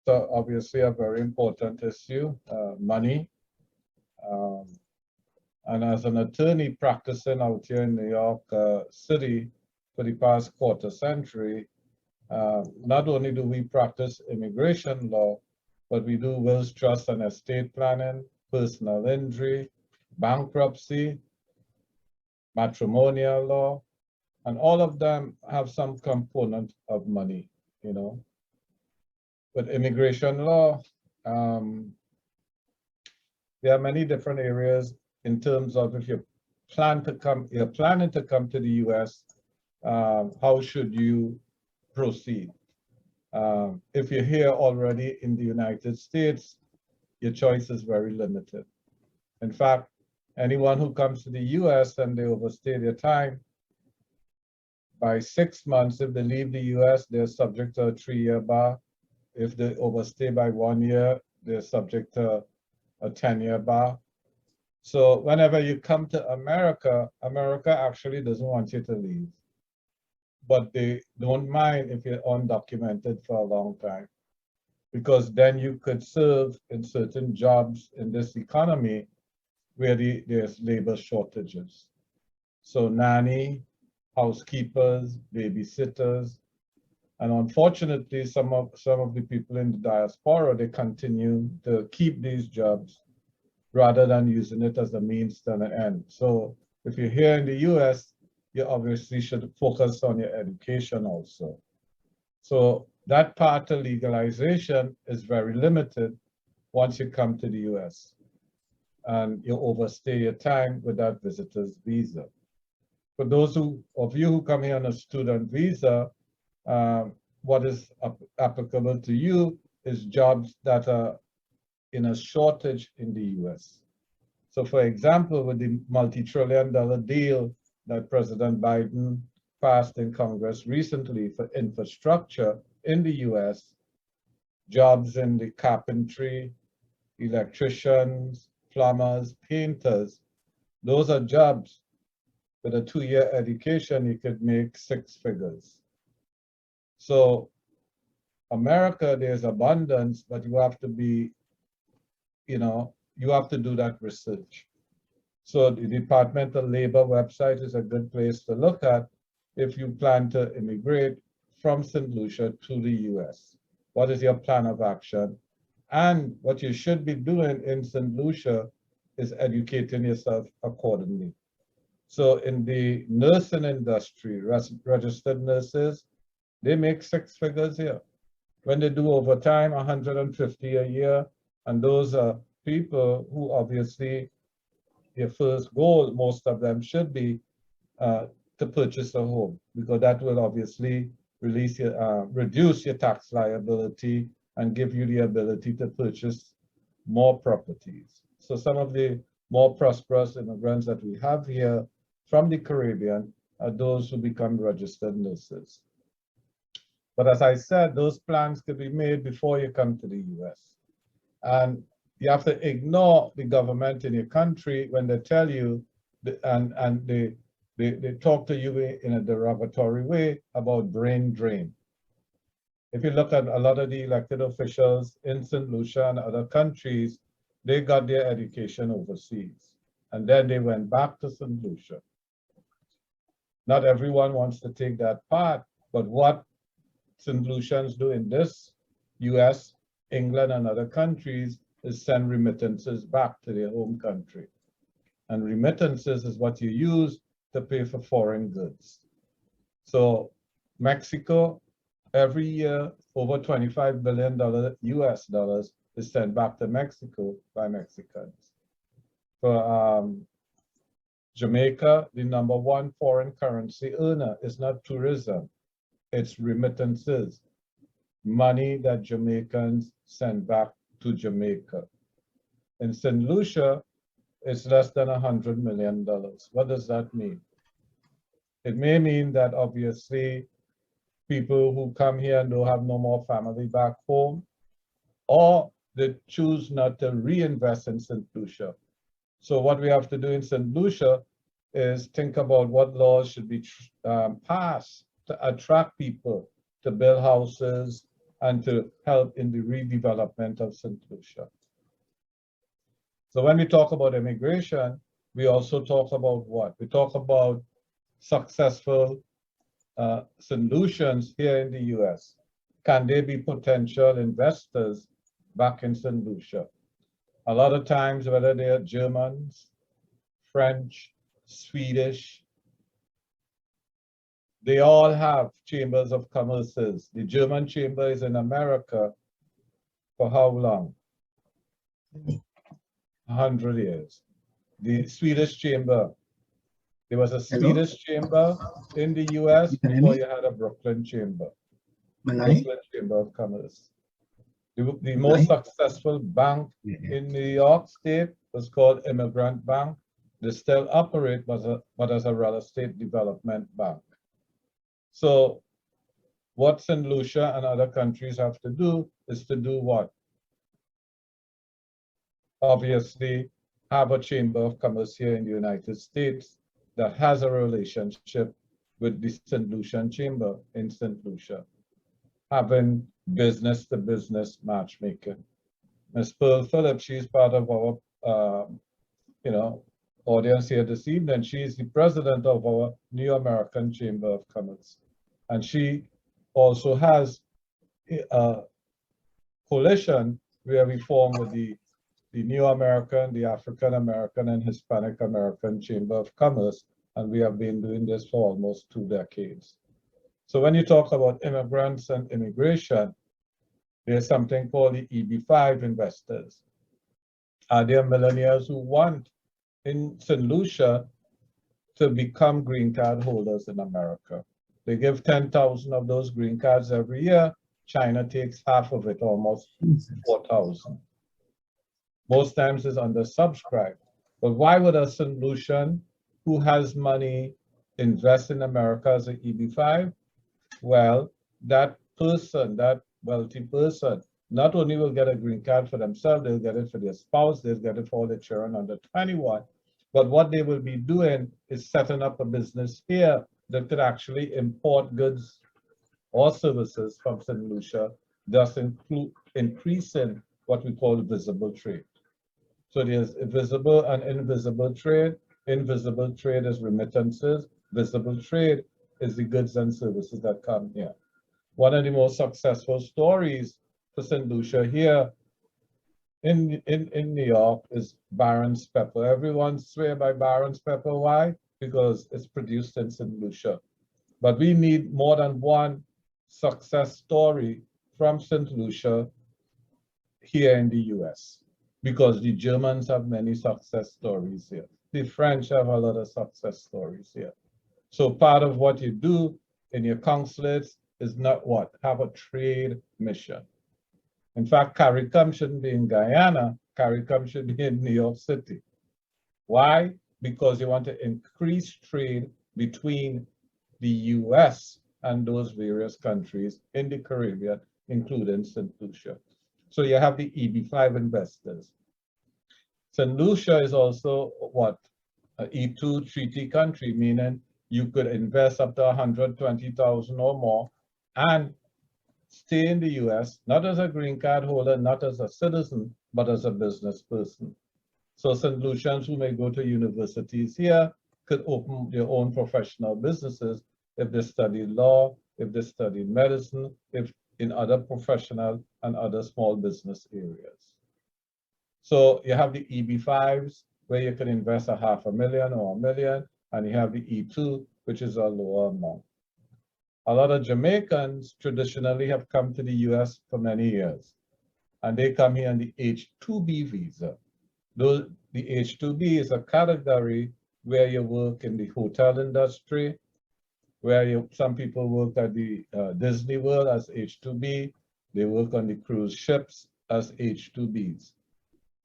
obviously a very important issue, money. Um, and as an attorney practicing out here in New York City for the past quarter century, not only do we practice immigration law, but we do wills, trust, and estate planning, personal injury, bankruptcy, matrimonial law, and all of them have some component of money, you know. With immigration law, there are many different areas in terms of if you're planning to come to the US, how should you proceed? If you're here already in the United States, your choice is very limited. In fact, anyone who comes to the US and they overstay their time, by 6 months, if they leave the US, they're subject to a 3-year bar. If they overstay by 1 year, they're subject to a 10-year bar. So whenever you come to America, America actually doesn't want you to leave. But they don't mind if you're undocumented for a long time, because then you could serve in certain jobs in this economy where there's labor shortages. So nanny, housekeepers, babysitters, and unfortunately, some of the people in the diaspora, they continue to keep these jobs rather than using it as a means to an end. So if you're here in the US, you obviously should focus on your education also. So that part of legalization is very limited once you come to the US and you overstay your time with that visitor's visa. For those of you who come here on a student visa, what is applicable to you is jobs that are in a shortage in the US. So for example, with the multi-trillion-dollar deal that President Biden passed in Congress recently for infrastructure in the US, jobs in the carpentry, electricians, plumbers, painters, those are jobs with a 2-year education, you could make 6 figures. So America, there's abundance, but you have to be, you have to do that research. So the Department of Labor website is a good place to look at if you plan to immigrate from St. Lucia to the US. What is your plan of action? And what you should be doing in St. Lucia is educating yourself accordingly. So in the nursing industry, registered nurses, they make 6 figures here. When they do overtime, 150 a year, and those are people who obviously their first goal, most of them should be to purchase a home, because that will obviously reduce your tax liability and give you the ability to purchase more properties. So some of the more prosperous immigrants that we have here from the Caribbean are those who become registered nurses. But as I said, those plans could be made before you come to the US. And you have to ignore the government in your country when they tell you, and they talk to you in a derogatory way about brain drain. If you look at a lot of the elected officials in St. Lucia and other countries, they got their education overseas. And then they went back to St. Lucia. Not everyone wants to take that path, but what St. Lucians do in this US, England, and other countries is send remittances back to their home country. And remittances is what you use to pay for foreign goods. So Mexico, every year, over $25 billion US dollars is sent back to Mexico by Mexicans. For Jamaica, the #1 foreign currency earner is not tourism, it's remittances, money that Jamaicans send back to Jamaica. In St. Lucia, it's less than $100 million. What does that mean? It may mean that obviously people who come here and don't have no more family back home, or they choose not to reinvest in St. Lucia. So what we have to do in St. Lucia is think about what laws should be passed to attract people to build houses, and to help in the redevelopment of St. Lucia. So when we talk about immigration, we also talk about what? We talk about successful solutions here in the US. Can there be potential investors back in St. Lucia? A lot of times, whether they are Germans, French, Swedish, they all have chambers of commerces. The German chamber is in America for how long? 100 years. The Swedish chamber, there was a Swedish chamber in the US before you had a Brooklyn chamber, Brooklyn Chamber of Commerce. The most successful bank in New York State was called Immigrant Bank. They still operate, but as a real estate development bank. So what St. Lucia and other countries have to do is to do what? Obviously, have a chamber of commerce here in the United States that has a relationship with the St. Lucian chamber in St. Lucia, having business-to-business matchmaking. Ms. Pearl Phillips, she's part of our, audience here this evening. She is the president of our New American Chamber of Commerce. And she also has a coalition where we form with the New American, the African American, and Hispanic American Chamber of Commerce. And we have been doing this for almost 2 decades. So when you talk about immigrants and immigration, there's something called the EB5 investors. Are there millionaires who want in St. Lucia to become green card holders in America? They give 10,000 of those green cards every year. China takes half of it, almost 4,000. Most times it's undersubscribed. But why would a St. Lucian who has money invest in America as an EB5? Well, that person, that wealthy person, not only will get a green card for themselves, they'll get it for their spouse, they'll get it for all their children under 21. But what they will be doing is setting up a business here that could actually import goods or services from St. Lucia, thus increasing what we call visible trade. So there's visible and invisible trade. Invisible trade is remittances. Visible trade is the goods and services that come here. One of the most successful stories for St. Lucia here in New York is Barron's Pepper. Everyone swear by Barron's Pepper. Why? Because it's produced in St. Lucia. But we need more than one success story from St. Lucia here in the US, because the Germans have many success stories here. The French have a lot of success stories here. So part of what you do in your consulates is not what? Have a trade mission. In fact, CARICOM shouldn't be in Guyana. CARICOM should be in New York City. Why? Because you want to increase trade between the US and those various countries in the Caribbean, including St. Lucia. So you have the EB5 investors. St. Lucia is also what? An E2 treaty country, meaning you could invest up to 120,000 or more and stay in the US, not as a green card holder, not as a citizen, but as a business person. So St. Lucians who may go to universities here could open their own professional businesses if they study law, if they study medicine, if in other professional and other small business areas. So you have the EB5s, where you can invest $500,000 or $1 million, and you have the E2, which is a lower amount. A lot of Jamaicans traditionally have come to the US for many years, and they come here on the H-2B visa. The H-2B is a category where you work in the hotel industry, where some people work at the Disney World as H-2B, they work on the cruise ships as H-2Bs.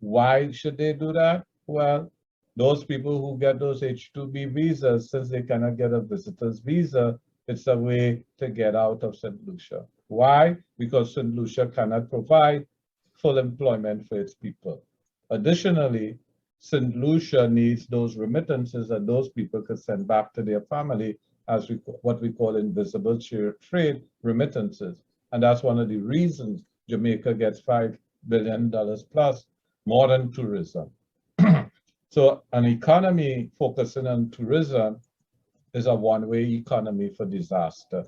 Why should they do that? Well, those people who get those H-2B visas, since they cannot get a visitor's visa, it's a way to get out of St. Lucia. Why? Because St. Lucia cannot provide full employment for its people. Additionally, St. Lucia needs those remittances that those people could send back to their family as what we call invisible trade remittances. And that's one of the reasons Jamaica gets $5 billion plus, more than tourism. So an economy focusing on tourism is a one-way economy for disaster,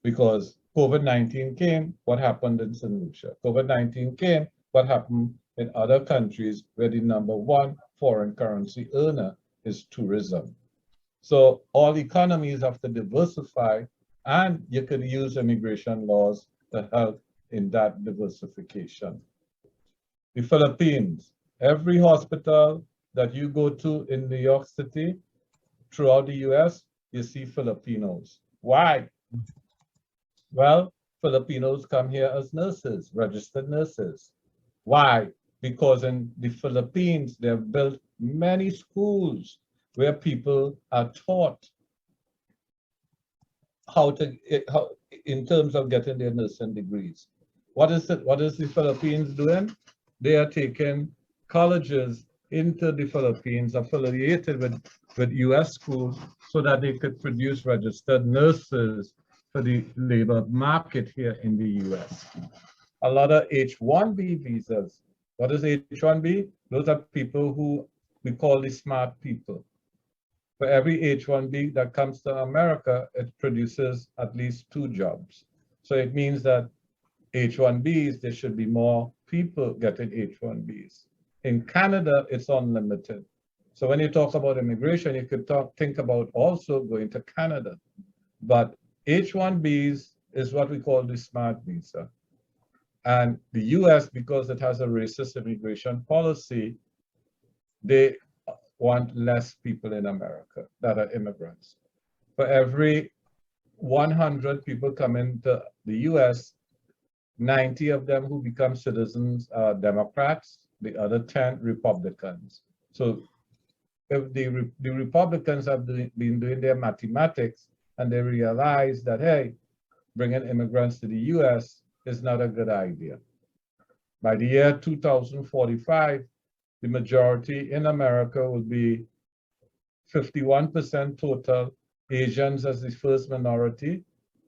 because COVID-19 came, what happened in St. Lucia? COVID-19 came, what happened in other countries where the #1 foreign currency earner is tourism. So all economies have to diversify, and you could use immigration laws to help in that diversification. The Philippines, every hospital that you go to in New York City, throughout the US, you see Filipinos. Why? Well, Filipinos come here as nurses, registered nurses. Why? Because in the Philippines, they've built many schools where people are taught in terms of getting their nursing degrees. What is the Philippines doing? They are taking colleges into the Philippines affiliated with US schools so that they could produce registered nurses for the labor market here in the US. A lot of H-1B visas. What is H-1B? Those are people who we call the smart people. For every H-1B that comes to America, it produces at least 2 jobs. So it means that H-1Bs, there should be more people getting H-1Bs. In Canada, it's unlimited. So when you talk about immigration, you could think about also going to Canada. But H-1Bs is what we call the smart visa. And the US, because it has a racist immigration policy, they want less people in America that are immigrants. For every 100 people coming to the US, 90 of them who become citizens are Democrats, the other 10 Republicans. So if the Republicans have been doing their mathematics and they realize that, hey, bringing immigrants to the US is not a good idea. By the year 2045, the majority in America will be 51% total, Asians as the first minority,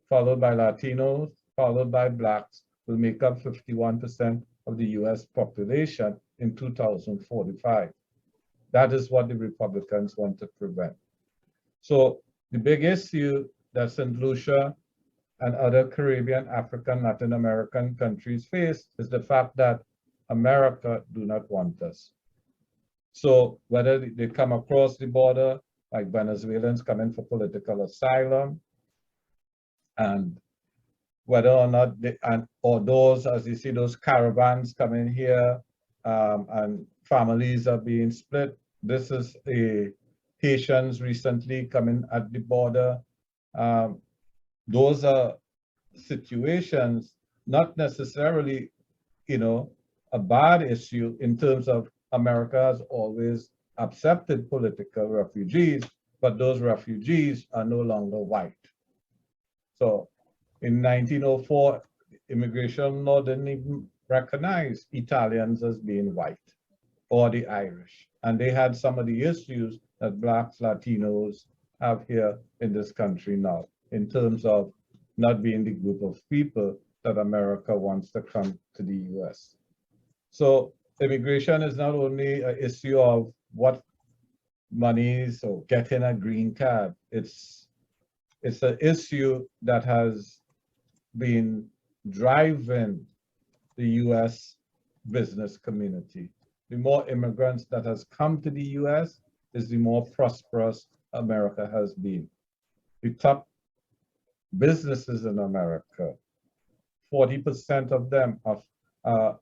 followed by Latinos, followed by Blacks, will make up 51% of the US population in 2045. That is what the Republicans want to prevent. So the big issue that St. Lucia and other Caribbean, African, Latin American countries face is the fact that America do not want us. So whether they come across the border, like Venezuelans coming for political asylum, and whether or not or those, as you see, those caravans coming here, and families are being split. This is Haitians recently coming at the border. Those are situations, not necessarily, a bad issue in terms of America has always accepted political refugees, but those refugees are no longer white. So in 1904, immigration law didn't even recognize Italians as being white, or the Irish. And they had some of the issues that Blacks, Latinos have here in this country now, in terms of not being the group of people that America wants to come to the US. So immigration is not only an issue of what monies or getting a green card. It's an issue that has been driving the US business community. The more immigrants that has come to the US is the more prosperous America has been. The top businesses in America, 40% of them are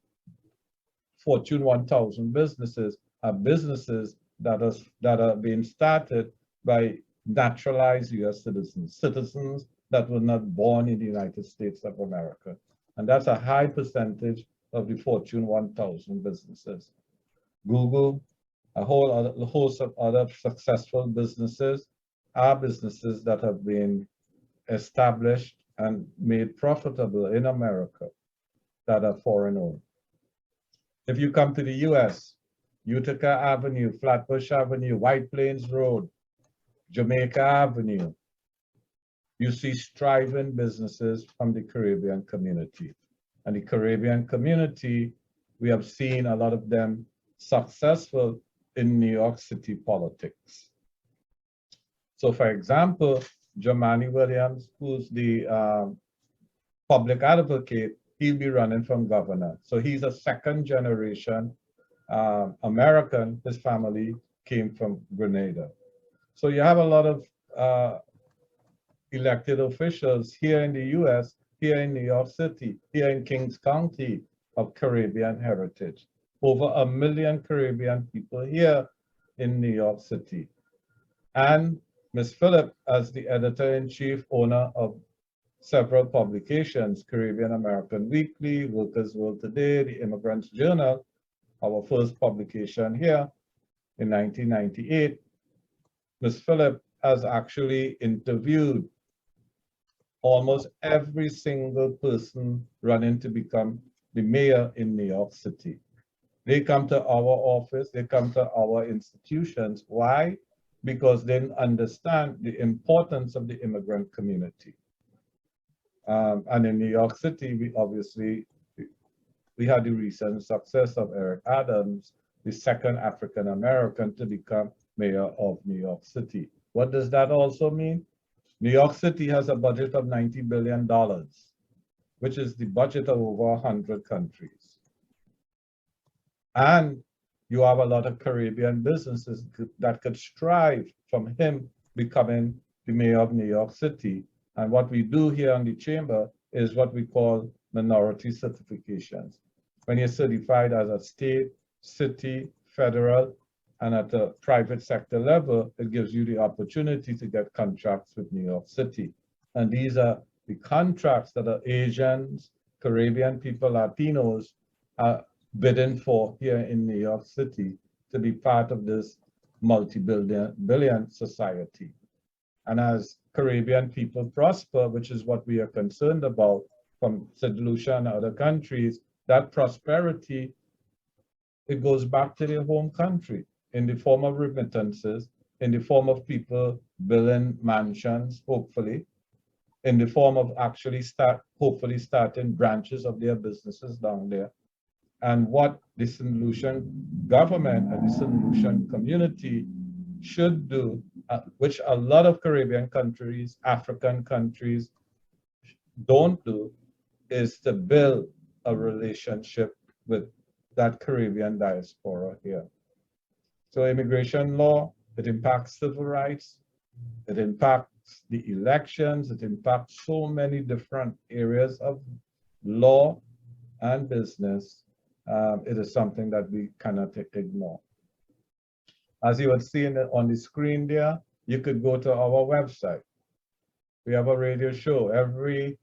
Fortune 1000 businesses, are businesses that are being started by naturalized US citizens that were not born in the United States of America. And that's a high percentage of the Fortune 1000 businesses. Google, a host of other successful businesses are businesses that have been established and made profitable in America that are foreign owned. If you come to the US, Utica Avenue, Flatbush Avenue, White Plains Road, Jamaica Avenue, you see striving businesses from the Caribbean community. And the Caribbean community, we have seen a lot of them successful in New York City politics. So for example, Jomani Williams, who's the public advocate, he'll be running from governor. So he's a second generation American. His family came from Grenada. So you have a lot of elected officials here in the US, here in New York City, here in Kings County of Caribbean heritage. Over 1 million Caribbean people here in New York City. And Ms. Phillip, as the editor-in-chief, owner of several publications, Caribbean American Weekly, Workers' World Today, the Immigrants Journal, our first publication here in 1998. Ms. Phillip has actually interviewed almost every single person running to become the mayor in New York City. They come to our office, they come to our institutions. Why? Because they understand the importance of the immigrant community. And in New York City, we had the recent success of Eric Adams, the second African American to become mayor of New York City. What does that also mean? New York City has a budget of $90 billion, which is the budget of over 100 countries. And you have a lot of Caribbean businesses that could strive from him becoming the mayor of New York City. And what we do here in the chamber is what we call minority certifications. When you're certified as a state, city, federal, and at the private sector level, it gives you the opportunity to get contracts with New York City. And these are the contracts that are Asians, Caribbean people, Latinos are bidding for here in New York City to be part of this multi-billion society. And as Caribbean people prosper, which is what we are concerned about from St. Lucia and other countries, that prosperity, it goes back to their home country in the form of remittances, in the form of people building mansions, hopefully, in the form of actually hopefully starting branches of their businesses down there. And what the St. Lucian government and the St. Lucian community should do, which a lot of Caribbean countries, African countries don't do, is to build a relationship with that Caribbean diaspora here. So immigration law, it impacts civil rights, it impacts the elections, it impacts so many different areas of law and business. It is something that we cannot ignore. As you would see on the screen there, you could go to our website. We have a radio show every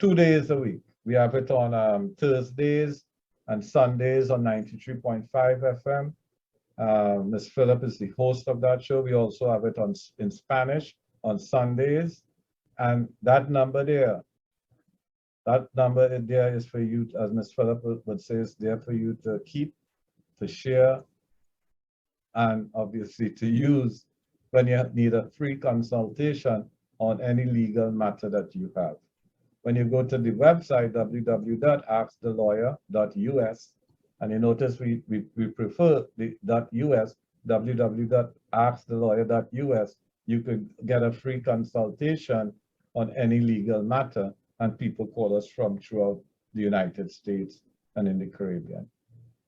2 days a week. We have it on Thursdays and Sundays on 93.5 FM. Ms. Phillip is the host of that show. We also have it in Spanish on Sundays. And that number there is for you, as Ms. Phillip would say, is there for you to keep, to share, and obviously to use when you need a free consultation on any legal matter that you have. When you go to the website, www.askthelawyer.us, and you notice we prefer the .us, www.askthelawyer.us, you could get a free consultation on any legal matter, and people call us from throughout the United States and in the Caribbean.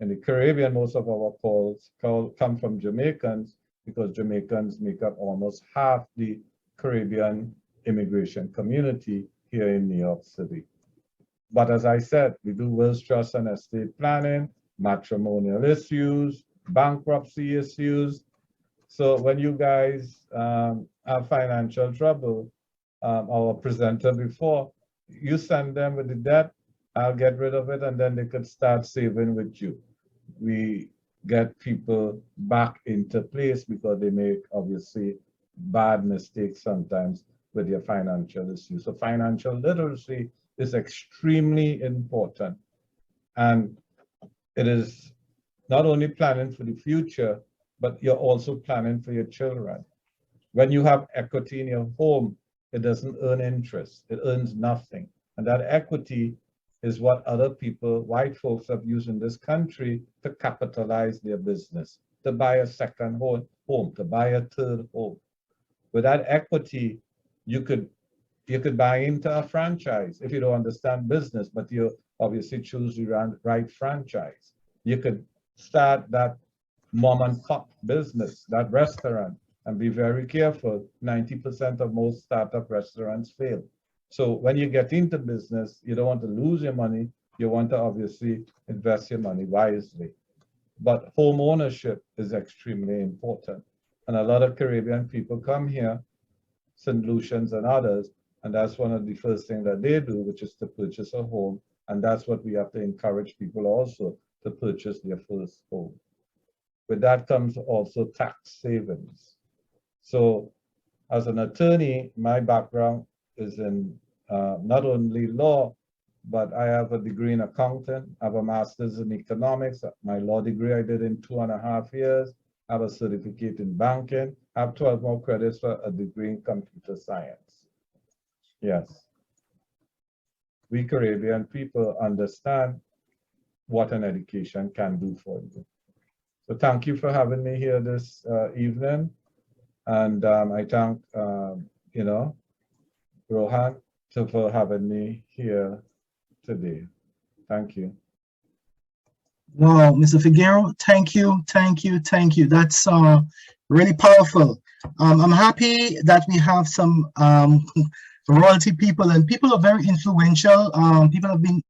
In the Caribbean, most of our calls come from Jamaicans, because Jamaicans make up almost half the Caribbean immigration community here in New York City. But as I said, we do wills, trust, and estate planning, matrimonial issues, bankruptcy issues. So when you guys have financial trouble, our presenter before, you send them with the debt, I'll get rid of it, and then they could start saving with you. We get people back into place because they make, obviously, bad mistakes sometimes with their financial issues. So financial literacy is extremely important. And it is not only planning for the future, but you're also planning for your children. When you have equity in your home, It doesn't earn interest. It earns nothing. And that equity is what other people, white folks, have used in this country to capitalize their business, to buy a second home, to buy a third home. With that equity, you could buy into a franchise if you don't understand business, but you obviously choose the right franchise. You could start that mom and pop business, that restaurant, and be very careful. 90% of most startup restaurants fail. So when you get into business, you don't want to lose your money. You want to obviously invest your money wisely. But home ownership is extremely important. And a lot of Caribbean people come here, St. Lucians and others, and that's one of the first things that they do, which is to purchase a home. And that's what we have to encourage people also to purchase their first home. With that comes also tax savings. So as an attorney, my background is in not only law, but I have a degree in accounting. I have a master's in economics. My law degree I did in 2.5 years. I have a certificate in banking. I have 12 more credits for a degree in computer science. Yes. We Caribbean people understand what an education can do for you. So thank you for having me here this evening. And I thank, Rohan for having me here today. Thank you. Wow, Mr. Figeroux, thank you, thank you, thank you. That's really powerful. I'm happy that we have some royalty people, and people are very influential. People have been